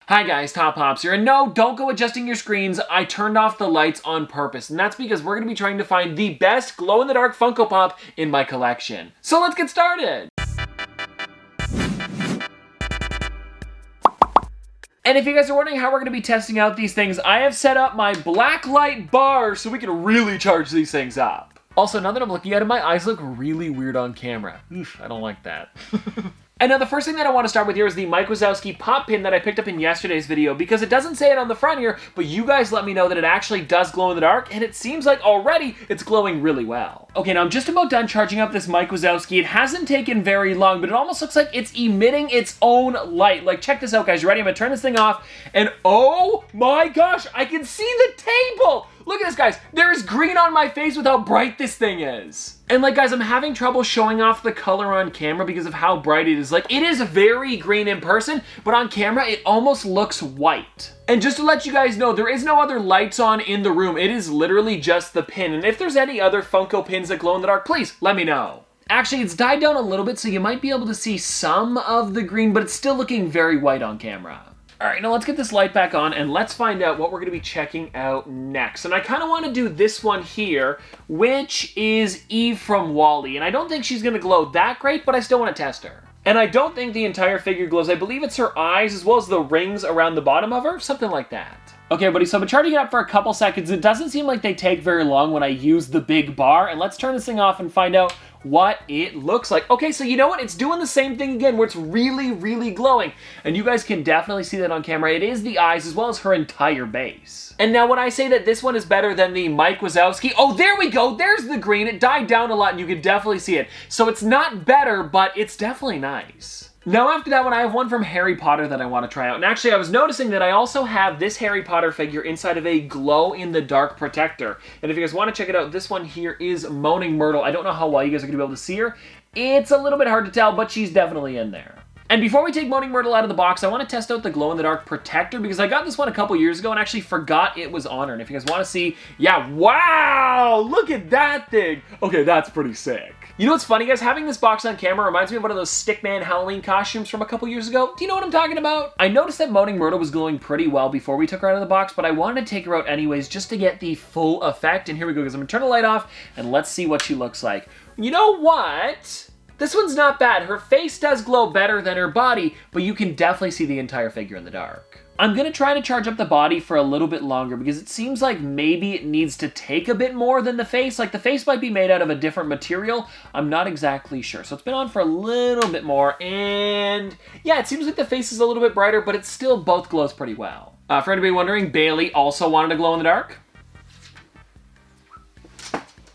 Hi guys, Top Pops here, and no, don't go adjusting your screens. I turned off the lights on purpose, and that's because we're going to be trying to find the best glow-in-the-dark Funko Pop in my collection. So let's get started! And if you guys are wondering how we're going to be testing out these things, I have set up my black light bar so we can really charge these things up. Also, now that I'm looking at it, my eyes look really weird on camera. Oof, I don't like that. And now the first thing that I want to start with here is the Wazowski Pop Pin that I picked up in yesterday's video, because it doesn't say it on the front here, but you guys let me know that it actually does glow in the dark, and it seems like already it's glowing really well. Okay, now I'm just about done charging up this Wazowski. It hasn't taken very long, but it almost looks like it's emitting its own light. Like, check this out, guys. You ready? I'm gonna turn this thing off, and oh my gosh, I can see the table! Look at this, guys. There is green on my face with how bright this thing is. And like, guys, I'm having trouble showing off the color on camera because of how bright it is. Like, it is very green in person, but on camera, it almost looks white. And just to let you guys know, there is no other lights on in the room. It is literally just the pin. And if there's any other Funko pins that glow in the dark, please let me know. Actually, it's died down a little bit, so you might be able to see some of the green, but it's still looking very white on camera. All right, now let's get this light back on and let's find out what we're gonna be checking out next. And I kind of want to do this one here, which is Eve from WALL-E. And I don't think she's gonna glow that great, but I still want to test her. And I don't think the entire figure glows. I believe it's her eyes as well as the rings around the bottom of her, something like that. Okay, buddy, so I've been charging it up for a couple seconds. It doesn't seem like they take very long when I use the big bar. And let's turn this thing off and find out what it looks like. Okay, so you know what? It's doing the same thing again where it's really, really glowing. And you guys can definitely see that on camera. It is the eyes as well as her entire base. And now when I say that this one is better than the Wazowski, oh, there we go. There's the green. It died down a lot and you can definitely see it. So it's not better, but it's definitely nice. Now after that one, I have one from Harry Potter that I want to try out. And actually, I was noticing that I also have this Harry Potter figure inside of a glow-in-the-dark protector. And if you guys want to check it out, this one here is Moaning Myrtle. I don't know how well you guys are going to be able to see her. It's a little bit hard to tell, but she's definitely in there. And before we take Moaning Myrtle out of the box, I want to test out the glow-in-the-dark protector because I got this one a couple years ago and actually forgot it was on her. And if you guys want to see, yeah, wow, look at that thing. Okay, that's pretty sick. You know what's funny, guys? Having this box on camera reminds me of one of those Stickman Halloween costumes from a couple years ago. Do you know what I'm talking about? I noticed that Moaning Myrtle was glowing pretty well before we took her out of the box, but I wanted to take her out anyways just to get the full effect. And here we go, guys. I'm gonna turn the light off and let's see what she looks like. You know what? This one's not bad. Her face does glow better than her body, but you can definitely see the entire figure in the dark. I'm gonna try to charge up the body for a little bit longer because it seems like maybe it needs to take a bit more than the face. Like, the face might be made out of a different material. I'm not exactly sure. So it's been on for a little bit more, and yeah, it seems like the face is a little bit brighter, but it still both glows pretty well. For anybody wondering, Bailey also wanted to glow in the dark.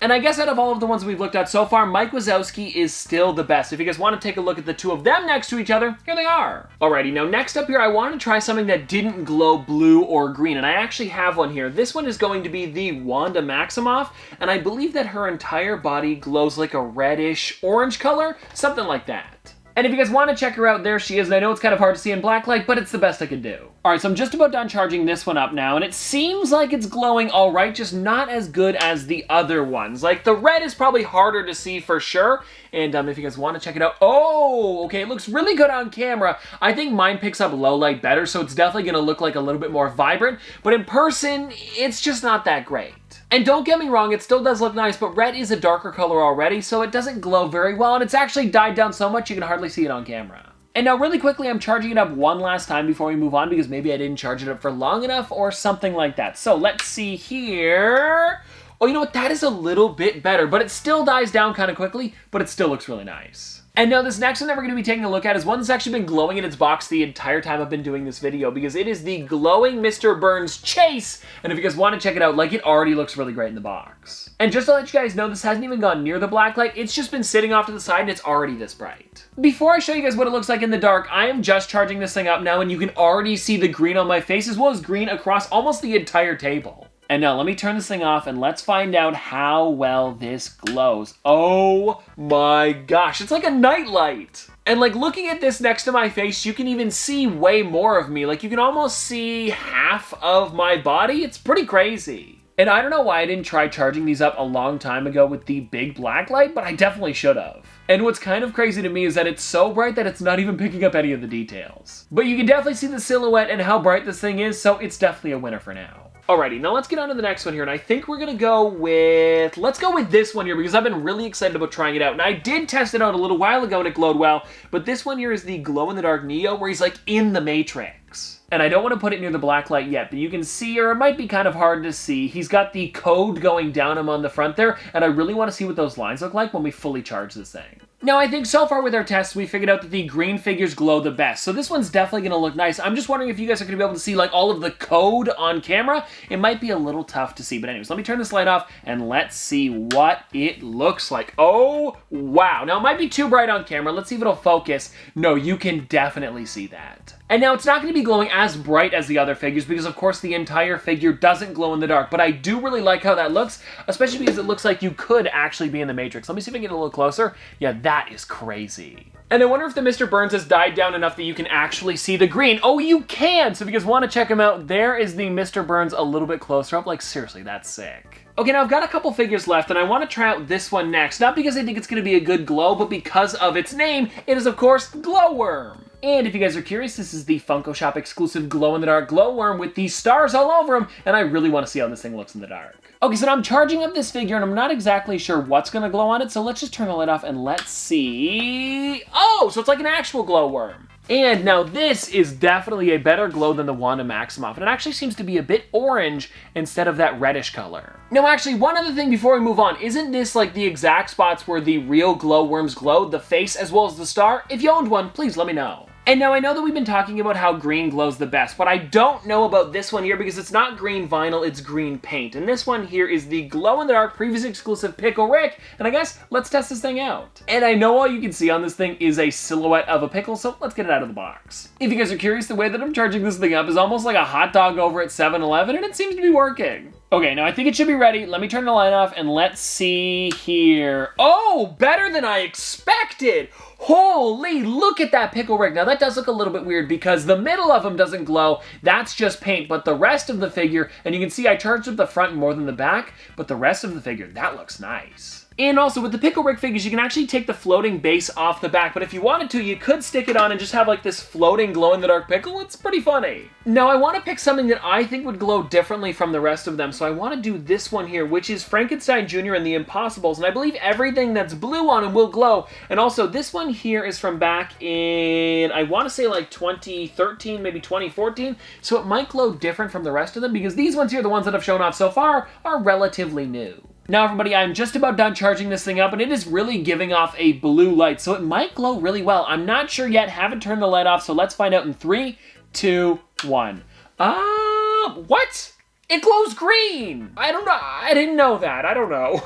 And I guess out of all of the ones we've looked at so far, Wazowski is still the best. If you guys want to take a look at the two of them next to each other, here they are. Alrighty, now next up here, I wanted to try something that didn't glow blue or green, and I actually have one here. This one is going to be the Wanda Maximoff, and I believe that her entire body glows like a reddish orange color, something like that. And if you guys want to check her out, there she is. And I know it's kind of hard to see in black light, but it's the best I can do. All right, so I'm just about done charging this one up now, and it seems like it's glowing all right, just not as good as the other ones. Like, the red is probably harder to see for sure. And if you guys want to check it out, oh, okay, it looks really good on camera. I think mine picks up low light better, so it's definitely going to look like a little bit more vibrant. But in person, it's just not that great. And don't get me wrong, it still does look nice, but red is a darker color already, so it doesn't glow very well, and it's actually died down so much you can hardly see it on camera. And now really quickly, I'm charging it up one last time before we move on, because maybe I didn't charge it up for long enough or something like that. So let's see here. Oh, you know what? That is a little bit better, but it still dies down kind of quickly, but it still looks really nice. And now this next one that we're going to be taking a look at is one that's actually been glowing in its box the entire time I've been doing this video, because it is the glowing Mr. Burns Chase. And if you guys want to check it out, like, it already looks really great in the box. And just to let you guys know, this hasn't even gone near the black light. It's just been sitting off to the side and it's already this bright. Before I show you guys what it looks like in the dark, I am just charging this thing up now, and you can already see the green on my face as well as green across almost the entire table. And now let me turn this thing off and let's find out how well this glows. Oh my gosh, it's like a nightlight. And like, looking at this next to my face, you can even see way more of me. Like, you can almost see half of my body. It's pretty crazy. And I don't know why I didn't try charging these up a long time ago with the big black light, but I definitely should have. And what's kind of crazy to me is that it's so bright that it's not even picking up any of the details. But you can definitely see the silhouette and how bright this thing is, so it's definitely a winner for now. Alrighty, now let's get on to the next one here, and I think we're gonna go with... Let's go with this one here, because I've been really excited about trying it out. And I did test it out a little while ago, and it glowed well, but this one here is the glow-in-the-dark Neo, where he's, like, in the Matrix. And I don't want to put it near the black light yet, but you can see, or it might be kind of hard to see, he's got the code going down him on the front there, and I really want to see what those lines look like when we fully charge this thing. Now, I think so far with our tests, we figured out that the green figures glow the best. So this one's definitely going to look nice. I'm just wondering if you guys are going to be able to see like all of the code on camera. It might be a little tough to see. But anyways, let me turn this light off and let's see what it looks like. Oh, wow. Now, it might be too bright on camera. Let's see if it'll focus. No, you can definitely see that. And now it's not going to be glowing as bright as the other figures because, of course, the entire figure doesn't glow in the dark. But I do really like how that looks, especially because it looks like you could actually be in the Matrix. Let me see if I can get a little closer. Yeah, that is crazy. And I wonder if the Mr. Burns has died down enough that you can actually see the green. Oh, you can! So if you guys want to check him out, there is the Mr. Burns a little bit closer up. Like, seriously, that's sick. Okay, now I've got a couple figures left, and I want to try out this one next. Not because I think it's going to be a good glow, but because of its name. It is, of course, Glowworm. And if you guys are curious, this is the Funko Shop exclusive glow-in-the-dark Glowworm with these stars all over him, and I really want to see how this thing looks in the dark. Okay, so now I'm charging up this figure, and I'm not exactly sure what's going to glow on it, so let's just turn the light off and let's see... Oh, so it's like an actual glowworm. And now this is definitely a better glow than the Wanda Maximoff, and it actually seems to be a bit orange instead of that reddish color. Now actually, one other thing before we move on, isn't this like the exact spots where the real glowworms glow, the face as well as the star? If you owned one, please let me know. And now I know that we've been talking about how green glows the best, but I don't know about this one here because it's not green vinyl, it's green paint. And this one here is the glow-in-the-dark previous exclusive Pickle Rick, and I guess let's test this thing out. And I know all you can see on this thing is a silhouette of a pickle, so let's get it out of the box. If you guys are curious, the way that I'm charging this thing up is almost like a hot dog over at 7-Eleven, and it seems to be working. Okay, now I think it should be ready. Let me turn the light off and let's see here. Oh, better than I expected. Holy, look at that Pickle Rick. Now that does look a little bit weird because the middle of him doesn't glow. That's just paint, but the rest of the figure, and you can see I charged up the front more than the back, but the rest of the figure, that looks nice. And also, with the Pickle Rick figures, you can actually take the floating base off the back, but if you wanted to, you could stick it on and just have like this floating glow-in-the-dark pickle. It's pretty funny. Now, I want to pick something that I think would glow differently from the rest of them, so I want to do this one here, which is Frankenstein Jr. and the Impossibles, and I believe everything that's blue on him will glow. And also, this one here is from back in, I want to say like 2013, maybe 2014, so it might glow different from the rest of them, because these ones here, the ones that I've shown off so far, are relatively new. Now everybody, I'm just about done charging this thing up, and it is really giving off a blue light, so it might glow really well. I'm not sure yet, haven't turned the light off, so let's find out in 3, 2, 1. What? It glows green! I don't know, I didn't know that, I don't know.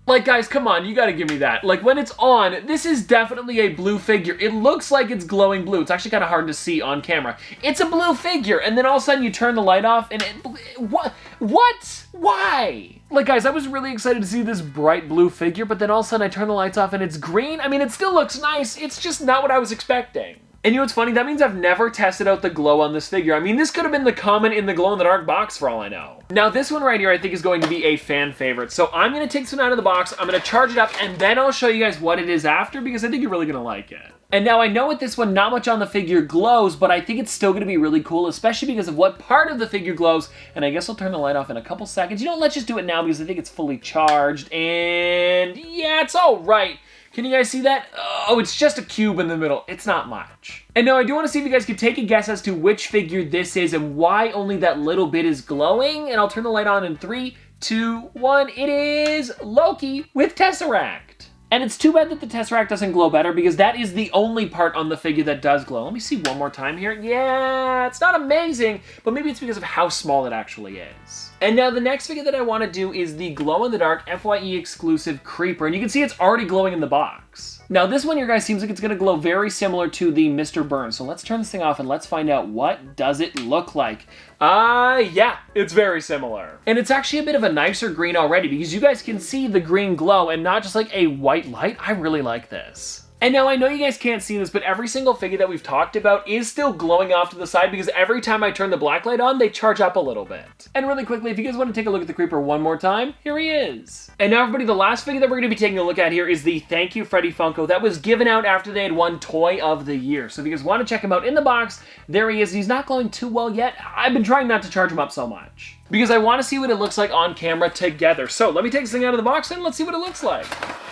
Like, guys, come on, you gotta give me that. Like, when it's on, this is definitely a blue figure. It looks like it's glowing blue. It's actually kind of hard to see on camera. It's a blue figure, and then all of a sudden you turn the light off, and what? Why? Like, guys, I was really excited to see this bright blue figure, but then all of a sudden I turn the lights off and it's green. I mean, it still looks nice. It's just not what I was expecting. And you know what's funny? That means I've never tested out the glow on this figure. I mean, this could have been the comment in the glow-in-the-dark box for all I know. Now, this one right here I think is going to be a fan favorite. So I'm going to take this one out of the box, I'm going to charge it up, and then I'll show you guys what it is after because I think you're really going to like it. And now I know with this one, not much on the figure glows, but I think it's still going to be really cool, especially because of what part of the figure glows. And I guess I'll turn the light off in a couple seconds. You know, let's just do it now because I think it's fully charged. And yeah, it's all right. Can you guys see that? Oh, it's just a cube in the middle. It's not much. And now I do want to see if you guys could take a guess as to which figure this is and why only that little bit is glowing. And I'll turn the light on in 3, 2, 1. It is Loki with Tesseract. And it's too bad that the Tesseract doesn't glow better because that is the only part on the figure that does glow. Let me see one more time here. Yeah, it's not amazing, but maybe it's because of how small it actually is. And now the next figure that I want to do is the glow-in-the-dark FYE exclusive Creeper. And you can see it's already glowing in the box. Now this one here, guys, seems like it's going to glow very similar to the Mr. Burns. So let's turn this thing off and let's find out what does it look like. Yeah, it's very similar. And it's actually a bit of a nicer green already because you guys can see the green glow and not just like a white light. I really like this. And now I know you guys can't see this, but every single figure that we've talked about is still glowing off to the side because every time I turn the black light on, they charge up a little bit. And really quickly, if you guys want to take a look at the Creeper one more time, here he is. And now everybody, the last figure that we're going to be taking a look at here is the Thank You Freddy Funko that was given out after they had won Toy of the Year. So if you guys want to check him out in the box, there he is. He's not glowing too well yet. I've been trying not to charge him up so much because I want to see what it looks like on camera together. So let me take this thing out of the box and let's see what it looks like.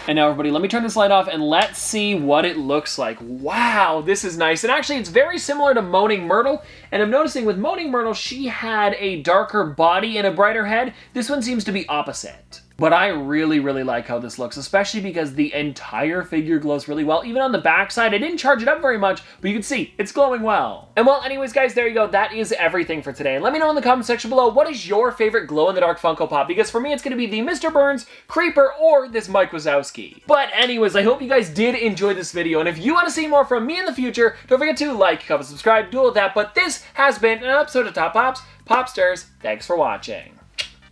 And now everybody, let me turn this light off and let's see what it looks like. Wow, this is nice. And actually it's very similar to Moaning Myrtle. And I'm noticing with Moaning Myrtle, she had a darker body and a brighter head. This one seems to be opposite. But I really, really like how this looks, especially because the entire figure glows really well. Even on the backside, I didn't charge it up very much, but you can see it's glowing well. And well, anyways, guys, there you go. That is everything for today. And let me know in the comment section below, what is your favorite glow-in-the-dark Funko Pop? Because for me, it's going to be the Mr. Burns, Creeper, or this Mike Wazowski. But anyways, I hope you guys did enjoy this video. And if you want to see more from me in the future, don't forget to like, comment, subscribe, do all that. But this has been an episode of Top Pops, Popsters. Thanks for watching.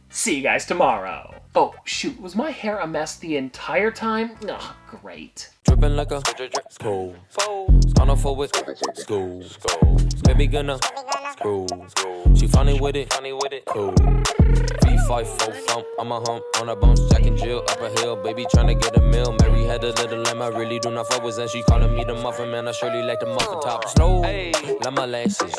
See you guys tomorrow. Oh, shoot, was my hair a mess the entire time? Ugh, great. Dripping like a school. Gonna forward school. Baby gonna screw. She funny with it. Cool. V5 full thump. I'm a hump on a bounce. Jack and Jill up a hill. Baby tryna get a meal. Mary had a little lamb. I really do not fuck with. And she calling me the muffin man. I surely like the muffin top. Slow. Like my lashes.